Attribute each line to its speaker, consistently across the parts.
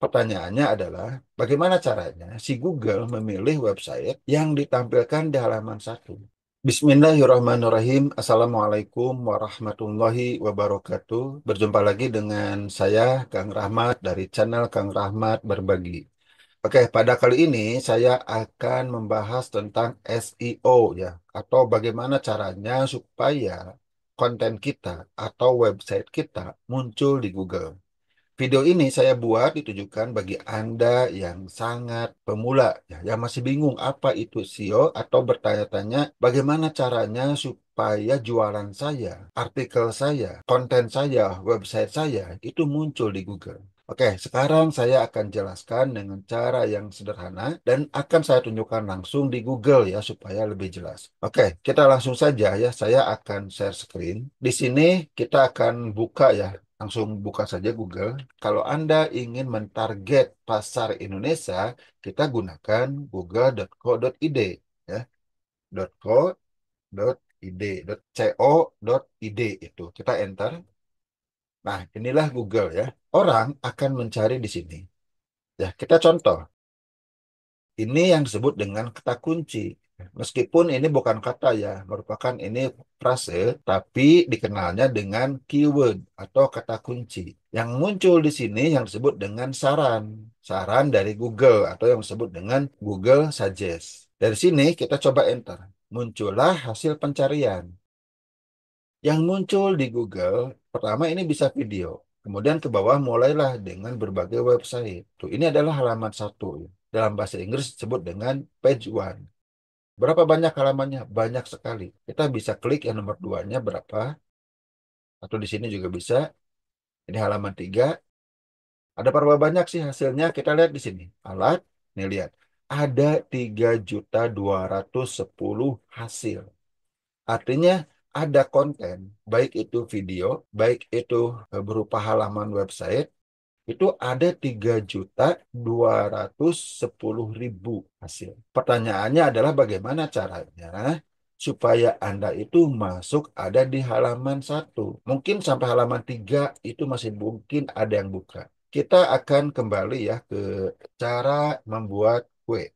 Speaker 1: Pertanyaannya adalah, bagaimana caranya si Google memilih website yang ditampilkan di halaman satu? Bismillahirrahmanirrahim. Assalamualaikum warahmatullahi wabarakatuh. Berjumpa lagi dengan saya, Kang Rahmat, dari channel Kang Rahmat Berbagi. Oke, pada kali ini saya akan membahas tentang SEO ya, atau bagaimana caranya supaya konten kita atau website kita muncul di Google. Video ini saya buat ditujukan bagi Anda yang sangat pemula, ya, yang masih bingung apa itu SEO atau bertanya-tanya bagaimana caranya supaya jualan saya, artikel saya, konten saya, website saya itu muncul di Google. Oke, sekarang saya akan jelaskan dengan cara yang sederhana dan akan saya tunjukkan langsung di Google ya supaya lebih jelas. Oke, kita langsung saja ya. Saya akan share screen. Di sini kita akan buka ya. Langsung buka saja Google. Kalau Anda ingin mentarget pasar Indonesia, kita gunakan google.co.id ya. .co.id, .co.id itu. Kita enter. Nah, inilah Google ya. Orang akan mencari di sini. Ya, kita contoh. Ini yang disebut dengan kata kunci. Meskipun ini bukan kata ya, merupakan ini frase, tapi dikenalnya dengan keyword atau kata kunci. Yang muncul di sini yang disebut dengan saran. Saran dari Google atau yang disebut dengan Google Suggest. Dari sini kita coba enter. Muncullah hasil pencarian. Yang muncul di Google, pertama ini bisa video. Kemudian ke bawah mulailah dengan berbagai website. Tuh, ini adalah halaman satu. Dalam bahasa Inggris disebut dengan page one. Berapa banyak halamannya? Banyak sekali. Kita bisa klik yang nomor duanya berapa. Atau di sini juga bisa. Ini halaman tiga. Ada berapa banyak sih hasilnya? Kita lihat di sini. Alat. Nih lihat. Ada 3.210 hasil. Artinya ada konten, baik itu video, baik itu berupa halaman website, itu ada 3.210.000 hasil. Pertanyaannya adalah bagaimana caranya supaya Anda itu masuk ada di halaman satu. Mungkin sampai halaman 3 itu masih mungkin ada yang buka. Kita akan kembali ya ke cara membuat kue.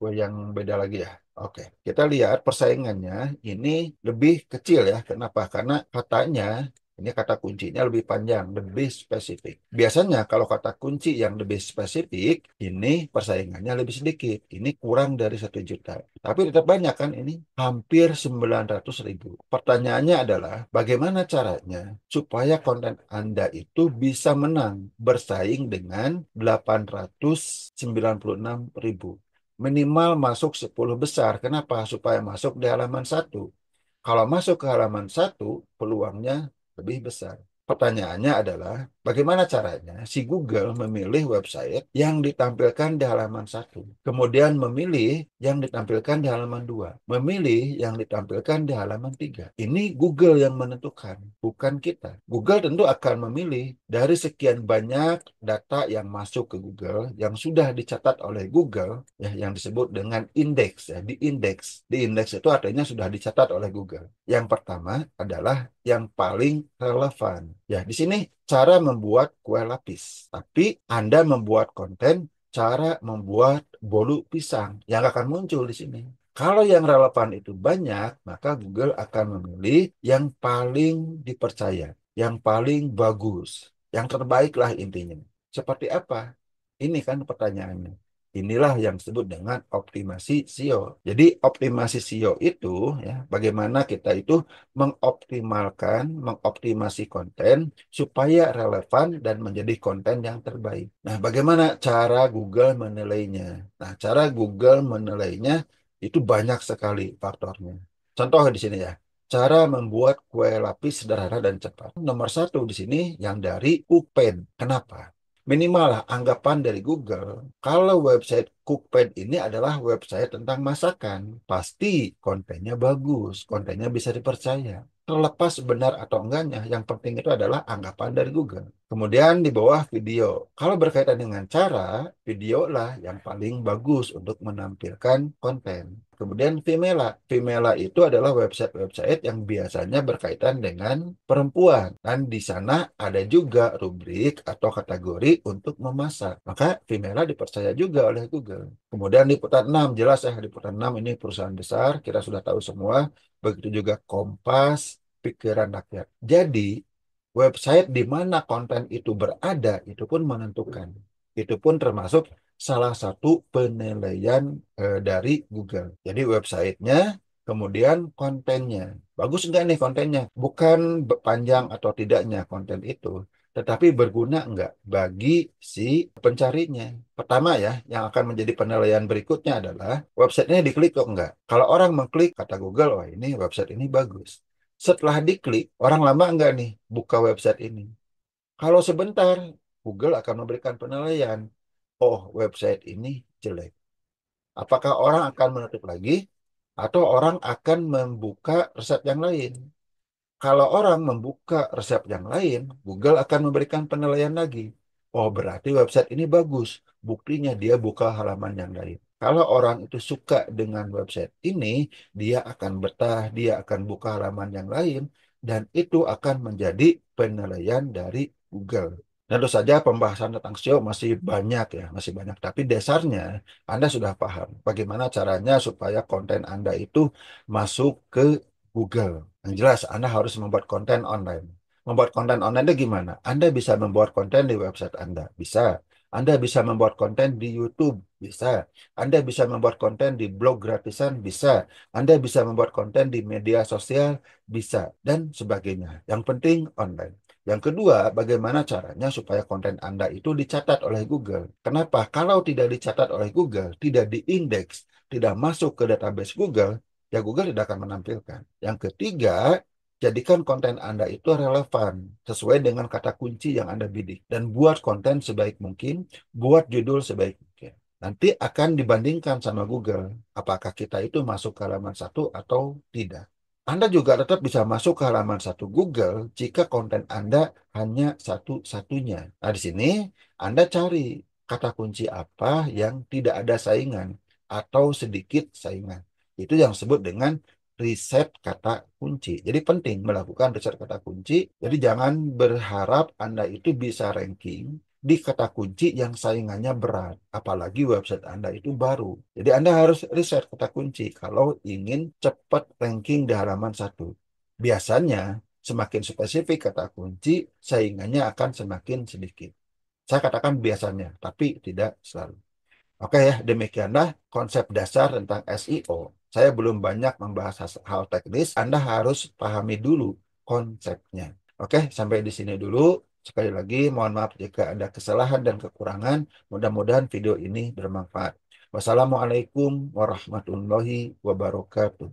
Speaker 1: Kue yang beda lagi ya. Oke, kita lihat persaingannya ini lebih kecil ya. Kenapa? Karena katanya ini kata kuncinya lebih panjang, lebih spesifik. Biasanya kalau kata kunci yang lebih spesifik, ini persaingannya lebih sedikit. Ini kurang dari 1 juta. Tapi tetap banyak kan ini? Hampir 900.000. Pertanyaannya adalah bagaimana caranya supaya konten Anda itu bisa menang bersaing dengan 896.000. Minimal masuk 10 besar. Kenapa? Supaya masuk di halaman satu. Kalau masuk ke halaman satu, peluangnya lebih besar. Pertanyaannya adalah, bagaimana caranya si Google memilih website yang ditampilkan di halaman satu, kemudian memilih yang ditampilkan di halaman dua, memilih yang ditampilkan di halaman tiga. Ini Google yang menentukan, bukan kita. Google tentu akan memilih dari sekian banyak data yang masuk ke Google, yang sudah dicatat oleh Google, ya, yang disebut dengan indeks, ya, di indeks. Di indeks itu artinya sudah dicatat oleh Google. Yang pertama adalah yang paling relevan. Ya, di sini cara membuat kue lapis. Tapi Anda membuat konten cara membuat bolu pisang yang akan muncul di sini. Kalau yang relevan itu banyak, maka Google akan memilih yang paling dipercaya, yang paling bagus, yang terbaik lah intinya. Seperti apa? Ini kan pertanyaannya. Inilah yang disebut dengan optimasi SEO. Jadi optimasi SEO itu ya bagaimana kita itu mengoptimasi konten supaya relevan dan menjadi konten yang terbaik. Nah, bagaimana cara Google menilainya? Nah, cara Google menilainya itu banyak sekali faktornya. Contoh di sini ya. Cara membuat kue lapis sederhana dan cepat. Nomor satu di sini yang dari Cookpad. Kenapa? Minimal lah anggapan dari Google, kalau website Cookpad ini adalah website tentang masakan, pasti kontennya bagus, kontennya bisa dipercaya. Terlepas benar atau enggaknya, yang penting itu adalah anggapan dari Google. Kemudian di bawah video. Kalau berkaitan dengan cara, video lah yang paling bagus untuk menampilkan konten. Kemudian Vimela. Vimela itu adalah website-website yang biasanya berkaitan dengan perempuan. Dan di sana ada juga rubrik atau kategori untuk memasak. Maka Vimela dipercaya juga oleh Google. Kemudian Liputan 6, jelas ya, Liputan 6 ini perusahaan besar, kita sudah tahu semua. Begitu juga Kompas, Pikiran Rakyat. Jadi, website di mana konten itu berada, itu pun menentukan. Itu pun termasuk salah satu penilaian dari Google. Jadi, websitenya, kemudian kontennya. Bagus nggak nih kontennya? Bukan panjang atau tidaknya konten itu, tetapi berguna nggak bagi si pencarinya. Pertama ya, yang akan menjadi penilaian berikutnya adalah websitenya diklik kok enggak. Kalau orang mengklik, kata Google, wah ini website ini bagus. Setelah diklik, orang lama enggak nih buka website ini. Kalau sebentar, Google akan memberikan penilaian. Oh, website ini jelek. Apakah orang akan menutup lagi atau orang akan membuka resep yang lain? Kalau orang membuka resep yang lain, Google akan memberikan penilaian lagi. Oh, berarti website ini bagus. Buktinya dia buka halaman yang lain. Kalau orang itu suka dengan website ini, dia akan betah, dia akan buka halaman yang lain, dan itu akan menjadi penilaian dari Google. Tentu saja pembahasan tentang SEO masih banyak ya, masih banyak. Tapi dasarnya Anda sudah paham bagaimana caranya supaya konten Anda itu masuk ke Google. Yang jelas, Anda harus membuat konten online. Membuat konten online itu gimana? Anda bisa membuat konten di website Anda. Bisa. Anda bisa membuat konten di YouTube. Bisa. Anda bisa membuat konten di blog gratisan. Bisa. Anda bisa membuat konten di media sosial. Bisa. Dan sebagainya. Yang penting online. Yang kedua, bagaimana caranya supaya konten Anda itu dicatat oleh Google. Kenapa? Kalau tidak dicatat oleh Google, tidak diindeks, tidak masuk ke database Google, ya Google tidak akan menampilkan. Yang ketiga, jadikan konten Anda itu relevan sesuai dengan kata kunci yang Anda bidik dan buat konten sebaik mungkin, buat judul sebaik mungkin. Nanti akan dibandingkan sama Google, apakah kita itu masuk ke halaman satu atau tidak. Anda juga tetap bisa masuk ke halaman satu Google jika konten Anda hanya satu-satunya. Nah, di sini Anda cari kata kunci apa yang tidak ada saingan atau sedikit saingan. Itu yang disebut dengan riset kata kunci. Jadi penting melakukan riset kata kunci. Jadi jangan berharap Anda itu bisa ranking di kata kunci yang saingannya berat. Apalagi website Anda itu baru. Jadi Anda harus riset kata kunci kalau ingin cepat ranking di halaman satu. Biasanya semakin spesifik kata kunci, saingannya akan semakin sedikit. Saya katakan biasanya, tapi tidak selalu. Oke ya, demikianlah konsep dasar tentang SEO. Saya belum banyak membahas hal teknis, Anda harus pahami dulu konsepnya. Oke, sampai di sini dulu. Sekali lagi, mohon maaf jika ada kesalahan dan kekurangan. Mudah-mudahan video ini bermanfaat. Wassalamualaikum warahmatullahi wabarakatuh.